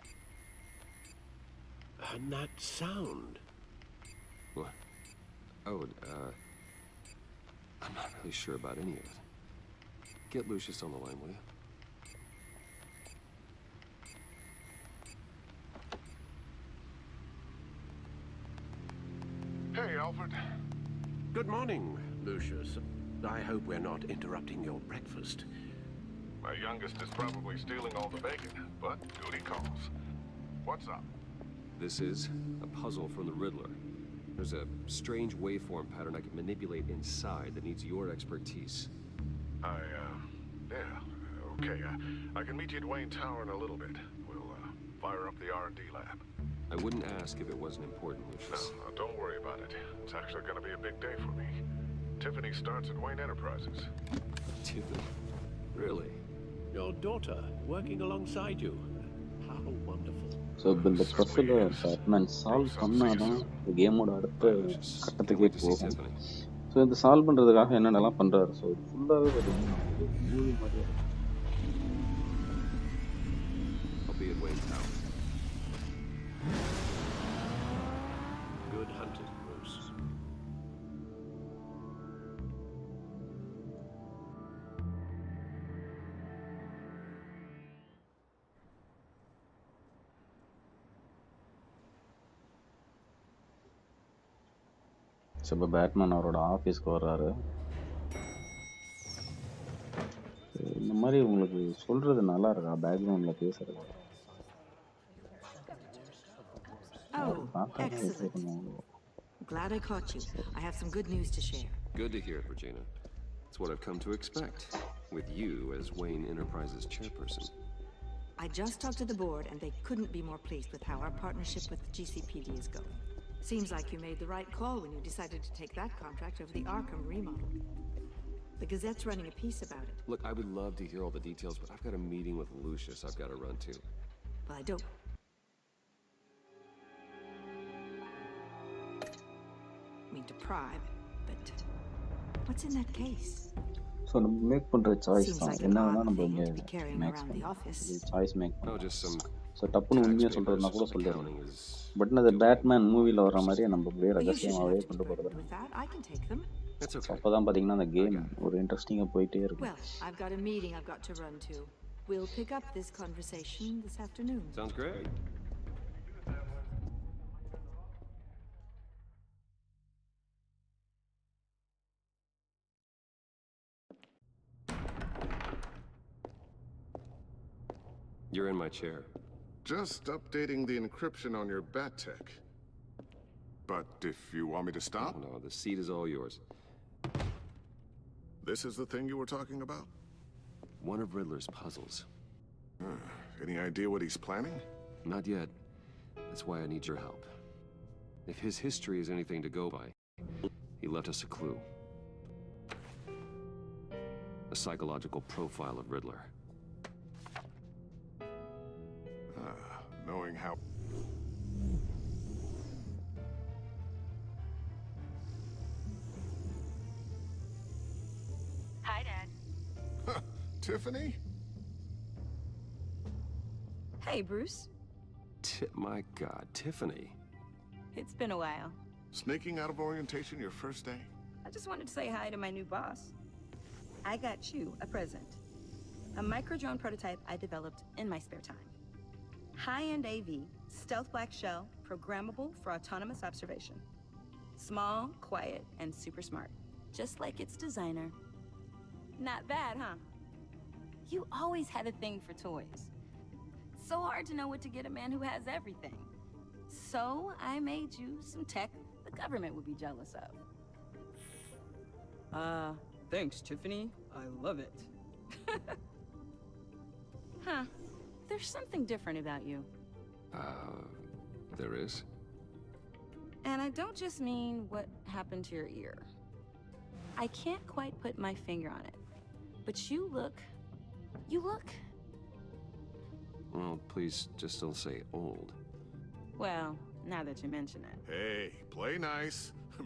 And that sound. What? Oh, I'm not really sure about any of it. Get Lucius on the line, will you? Hey, Alfred. Good morning, Lucius. I hope we're not interrupting your breakfast. My youngest is probably stealing all the bacon, but duty calls. What's up? This is a puzzle from the Riddler. There's a strange waveform pattern I can manipulate inside that needs your expertise. Yeah, okay. I can meet you at Wayne Tower in a little bit. We'll, fire up the R&D lab. I wouldn't ask if it wasn't important, Lucius. No, don't worry about it. It's actually gonna be a big day for me. Tiffany starts at Wayne Enterprises. Tiffany? Really? Your daughter, working alongside you. How wonderful. So இந்த பஸ்ஸில் Batman solve பண்ணாதான் இந்த கேமோட அடுத்த கட்டத்துக்கே போகும். So இந்த solve பண்ணுறதுக்காக என்னென்னலாம் பண்ணுறாரு. ஸோ இது ஃபுல்லாகவே பார்த்தீங்கன்னா மூவி மாதிரியே Good hunting, Bruce. ஸோ இப்போ பேட்மேன் அவரோட ஆஃபீஸ்க்கு வர்றாரு. இந்த மாதிரி உங்களுக்கு சொல்கிறது நல்லா இருக்கா பேக்ரவுண்டில் பேசுகிறது? Oh, excellent. Glad I caught you. I have some good news to share. Good to hear it, Regina. It's what I've come to expect, with you as Wayne Enterprises chairperson. I just talked to the board, and they couldn't be more pleased with how our partnership with the GCPD is going. Seems like you made the right call when you decided to take that contract over the Arkham remodel. The Gazette's running a piece about it. Look, I would love to hear all the details, but I've got a meeting with Lucius I've got to run to. Well, I don't mean to pry, but what's in that case? So நம்ம make பண்ணுற choice தான் என்ன வேணால் நம்ம இங்கே maths பண்ணலாம். Choice make பண்ணலாம். So டப்புன்னு உண்மையாக சொல்கிறதுனா கூட சொல்லிடலாம். பட் அந்த பேட்மேன் மூவியில் வர மாதிரியே நம்ம அப்படியே ரகசியமாகவே கொண்டு போகிறது. அப்போ தான் பார்த்தீங்கன்னா அந்த கேம் ஒரு இன்ட்ரெஸ்டிங்காக போயிட்டே இருக்கும். Well, I've got a meeting I've got to run to. We'll pick up this conversation this afternoon. Sounds great. You're in my chair. Just updating the encryption on your Bat-Tech. But if you want me to stop? No, the seat is all yours. This is the thing you were talking about? One of Riddler's puzzles. Any idea what he's planning? Not yet. That's why I need your help. If his history is anything to go by, he left us a clue. A psychological profile of Riddler. Knowing how... Hi, Dad. Tiffany? Hey, Bruce. My God, Tiffany. It's been a while. Sneaking out of orientation your first day? I just wanted to say hi to my new boss. I got you a present. A micro-drone prototype I developed in my spare time. High-end AV, stealth black shell, programmable for autonomous observation. Small, quiet, and super smart. Just like its designer. Not bad, huh? You always had a thing for toys. So hard to know what to get a man who has everything. So I made you some tech the government would be jealous of. Thanks, Tiffany. I love it. Huh. There's something different about you. There is? And I don't just mean what happened to your ear. I can't quite put my finger on it. But you look... Well, please just don't say old. Well, now that you mention it. Hey, play nice.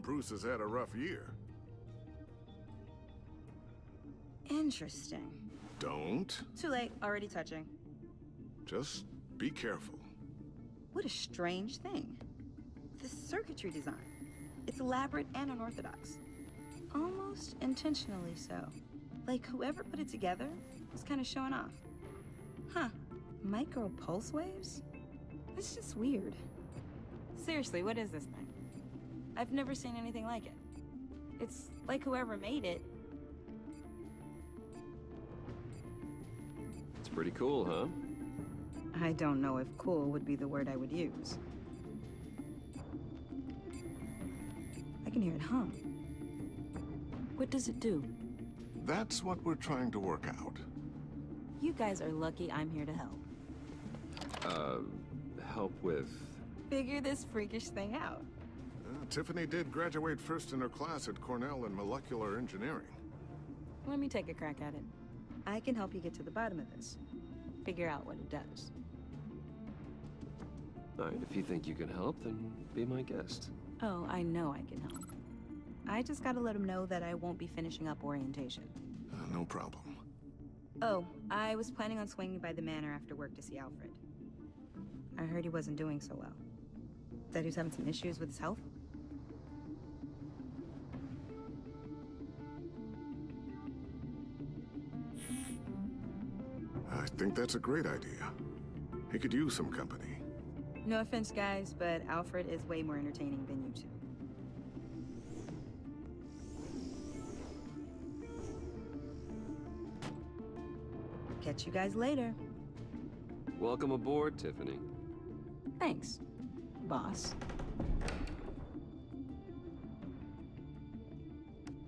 Bruce has had a rough year. Interesting. Don't. Too late. Already touching. Just be careful. What a strange thing. The circuitry design. It's elaborate and unorthodox. Almost intentionally so. Like whoever put it together was kind of showing off. Huh. Micro pulse waves? That's just weird. Seriously, what is this thing? I've never seen anything like it. It's like whoever made it Pretty cool, huh? I don't know if cool would be the word I would use. I can hear it hum. What does it do? That's what we're trying to work out. You guys are lucky I'm here to help. Help with... Figure this freakish thing out. Tiffany did graduate first in her class at Cornell in molecular engineering. Let me take a crack at it. I can help you get to the bottom of this. Figure out what it does. All right, if you think you can help, then be my guest. Oh, I know I can help. I just gotta let him know that I won't be finishing up orientation. No problem. Oh, I was planning on swinging by the manor after work to see Alfred. I heard he wasn't doing so well. That he was having some issues with his health. I think that's a great idea. He could use some company. No offense, guys, but Alfred is way more entertaining than you two. Catch you guys later. Welcome aboard, Tiffany. Thanks, boss.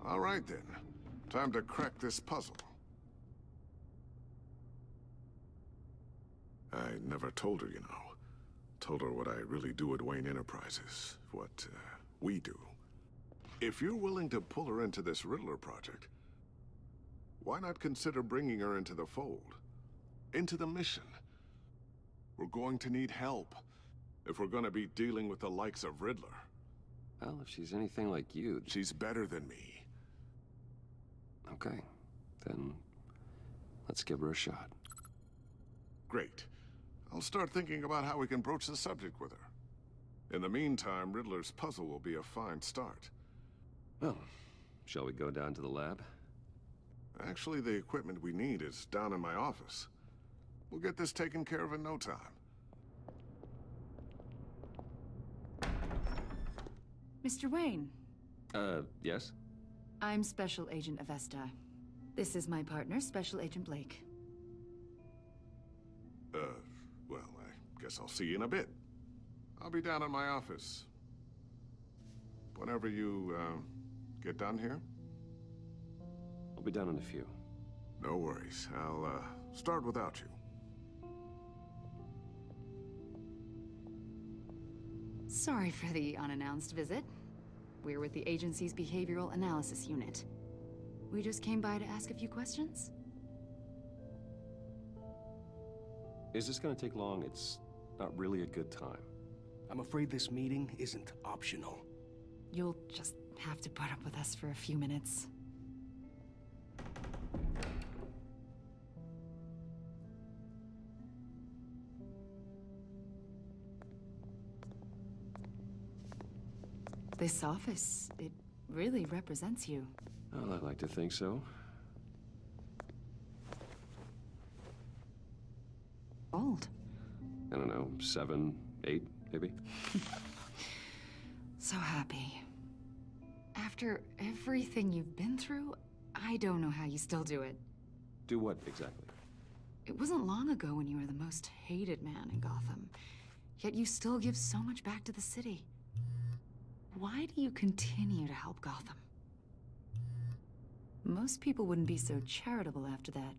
All right, then. Time to crack this puzzle. I never told her, you know. Told her what I really do at Wayne Enterprises. What, we do. If you're willing to pull her into this Riddler project, why not consider bringing her into the fold? Into the mission? We're going to need help if we're going to be dealing with the likes of Riddler. Well, if she's anything like you... She's better than me. Okay. Then let's give her a shot. Great. I'll start thinking about how we can broach the subject with her. In the meantime, Riddler's puzzle will be a fine start. Well, shall we go down to the lab? Actually, the equipment we need is down in my office. We'll get this taken care of in no time. Mr. Wayne. Yes? I'm Special Agent Avesta. This is my partner, Special Agent Blake. Well, I guess I'll see you in a bit. I'll be down in my office. Whenever you, get done here? I'll be down in a few. No worries. I'll, start without you. Sorry for the unannounced visit. We're with the agency's Behavioral Analysis Unit. We just came by to ask a few questions. Is this gonna take long? It's not really a good time. I'm afraid this meeting isn't optional. You'll just have to put up with us for a few minutes. This office, it really represents you. Well, I'd like to think so. Old. I don't know, 7, 8, maybe? So happy. After everything you've been through, I don't know how you still do it. Do what, exactly? It wasn't long ago when you were the most hated man in Gotham, yet you still give so much back to the city. Why do you continue to help Gotham? Most people wouldn't be so charitable after that.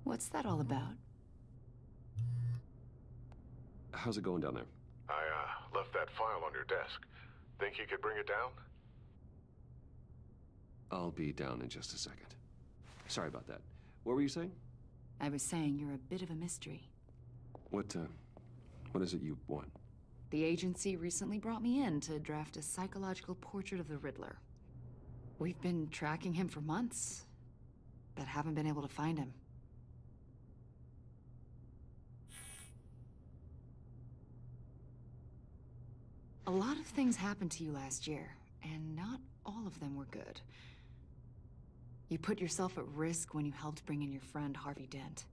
What's that all about? How's it going down there? I, left that file on your desk. Think you could bring it down? I'll be down in just a second. Sorry about that. What were you saying? I was saying you're a bit of a mystery. What is it you want? The agency recently brought me in to draft a psychological portrait of the Riddler. We've been tracking him for months, but haven't been able to find him. A lot of things happened to you last year, and not all of them were good. You put yourself at risk when you helped bring in your friend Harvey Dent.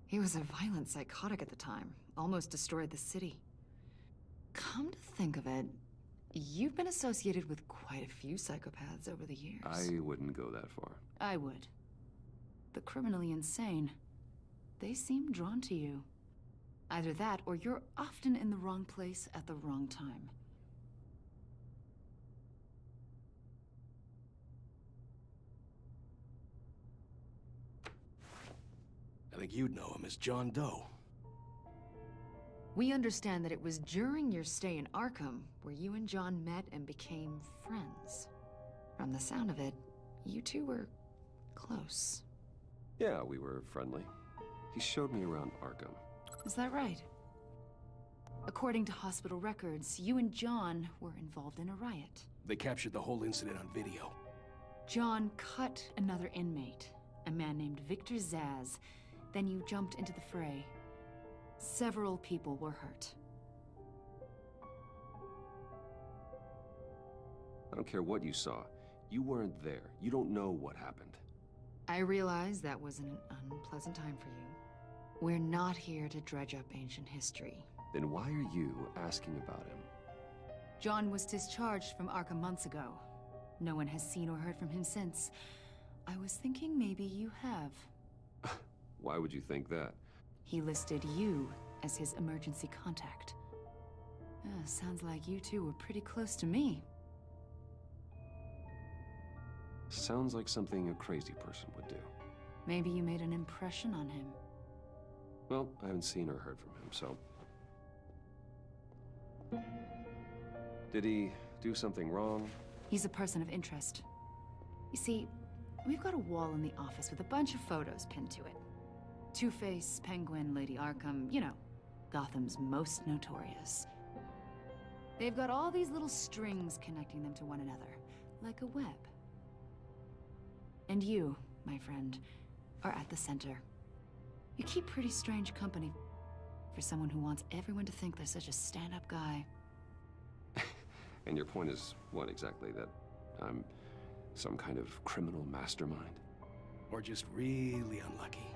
He was a violent psychotic at the time, almost destroyed the city. Come to think of it, you've been associated with quite a few psychopaths over the years. I wouldn't go that far. I would. The criminally insane, they seem drawn to you. Either that, or you're often in the wrong place at the wrong time. I think you'd know him as John Doe. We understand that it was during your stay in Arkham where you and John met and became friends. From the sound of it, you two were close. Yeah, we were friendly. He showed me around Arkham. Is that right? According to hospital records, you and John were involved in a riot. They captured the whole incident on video. John cut another inmate, a man named Victor Zsasz. Then you jumped into the fray. Several people were hurt. I don't care what you saw. You weren't there. You don't know what happened. I realize that was an unpleasant time for you. We're not here to dredge up ancient history. Then why are you asking about him? John was discharged from Arkham months ago. No one has seen or heard from him since. I was thinking maybe you have. Why would you think that? He listed you as his emergency contact. Sounds like you two were pretty close to me. Sounds like something a crazy person would do. Maybe you made an impression on him. Well, I haven't seen or heard from him, so... Did he do something wrong? He's a person of interest. You see, we've got a wall in the office with a bunch of photos pinned to it. Two-Face, Penguin, Lady Arkham, you know, Gotham's most notorious. They've got all these little strings connecting them to one another, like a web. And you, my friend, are at the center. You keep pretty strange company for someone who wants everyone to think they're such a stand-up guy. And your point is what exactly? That I'm some kind of criminal mastermind? Or just really unlucky?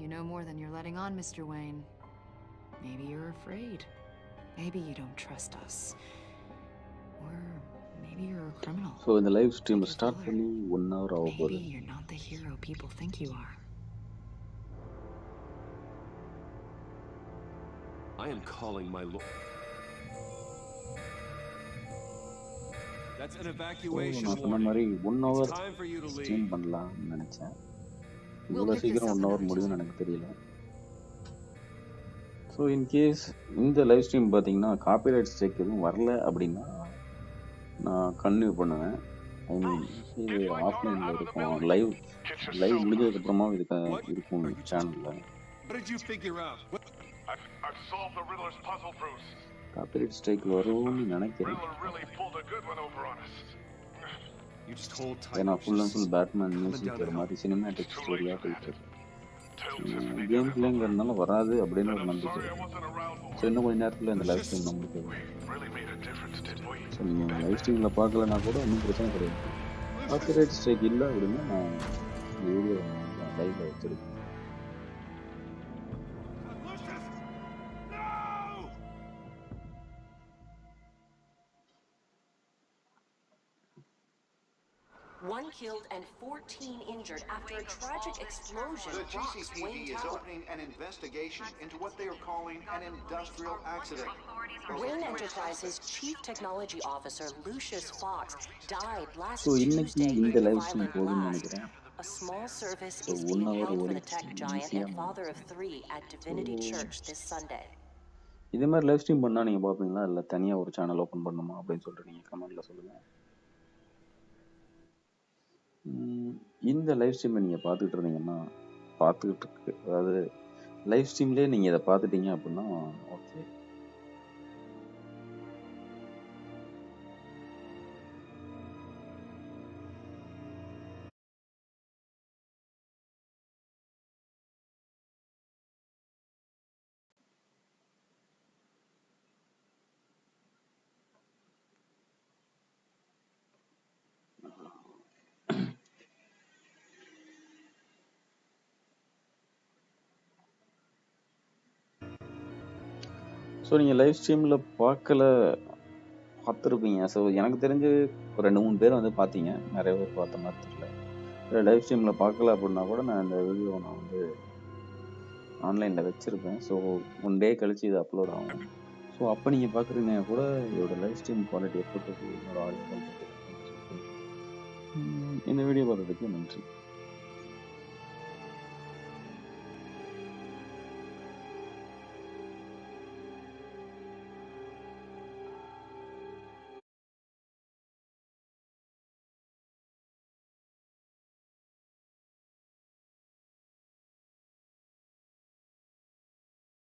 You know more than you're letting on, Mr. Wayne. Maybe you're afraid. Maybe you don't trust us. Or maybe you're a criminal. So in the live stream start பண்ணி 1 hour ஆகுது. Maybe you're not the hero people think you are. I am calling my lord. That's an evacuation நான் சொன்ன மாதிரி 1 hour stream பண்ணலாம்னு நினைச்சேன். இவ்வளவு சீக்கிரம் 1 hour முடியும்னு எனக்கு தெரியல. ஸோ இன்கேஸ் இந்த லைவ் ஸ்ட்ரீம் பார்த்தீங்கன்னா காப்பிரைட் ஸ்ட்ரைக் எதுவும் வரல அப்படின்னா நான் கன்டினியூ பண்ணுவேன். ஐ மீன் இது ஆஃப்லைனில் இருக்கும். லைவ் முடிஞ்சதுக்கப்புறமா இதுக்கு இருக்கும் சேனலில். காப்பிரைட் ஸ்ட்ரைக் வரும்னு நினைக்கிறேன். ஏன்னா full and full Batman music ஒரு மாதிரி சினிமேட்டிக் ஸ்டோரியாக போயிட்டு இருக்கு. கேம் பிளேங்கிறதுனால வராது அப்படின்னு ஒரு நம்பிக்கை. ஸோ இன்னும் கொஞ்ச நேரத்தில் இந்த லைவ் ஸ்ட்ரீம் நம்மளுக்கு ஸோ நீங்கள் லைவ் ஸ்ட்ரீமில் பார்க்கலன்னா கூட ஒன்றும் பிரச்சனை கிடையாது. காப்பிரைட் ஸ்ட்ரைக் இல்லை அப்படின்னா நான் வீடியோ லைவில் வச்சிருக்கேன். One killed and 14 injured after a tragic explosion. The GCPD is opening an investigation into what they are calling an industrial accident. Wayne Enterprises Chief Technology Officer Lucius Fox died last Tuesday during violent blast. A small service is being held for the tech giant and father of 3 at Divinity Church this Sunday. இதே மாதிரி live stream பண்ணால் நீங்கள் பார்ப்பீங்களா இல்லை தனியாக ஒரு channel open பண்ணணுமா அப்படின்னு சொல்லிட்டு நீங்கள் கமெண்ட்டில் சொல்லுங்கள். இந்த லைவ் ஸ்ட்ரீமை நீங்கள் பார்த்துக்கிட்டு இருந்தீங்கன்னா அதாவது லைவ் ஸ்ட்ரீம்லேயே நீங்கள் இதை பார்த்துட்டீங்க அப்படின்னா ஓகே. ஸோ நீங்கள் லைவ் ஸ்ட்ரீமில் பார்த்துருப்பீங்க. ஸோ எனக்கு தெரிஞ்சு ஒரு 2-3 பேர் வந்து பார்த்தீங்க. நிறைய பேர் பார்த்த மாதிரி தெரியல. லைவ் ஸ்ட்ரீமில் பார்க்கல அப்படின்னா கூட நான் இந்த வீடியோ நான் வந்து ஆன்லைனில் வச்சுருப்பேன். ஸோ 1 டே கழிச்சு இது அப்லோட் ஆகும். ஸோ அப்போ நீங்கள் பார்க்குறீங்கன்னா கூட இதோட லைவ் ஸ்ட்ரீம் குவாலிட்டி எப்படி இருக்குது, என்னோட ஆடியோ குவாலிட்டி எப்படி இருக்குன்னு சொல்லிட்டு இந்த வீடியோ பார்த்ததுக்கு நன்றி.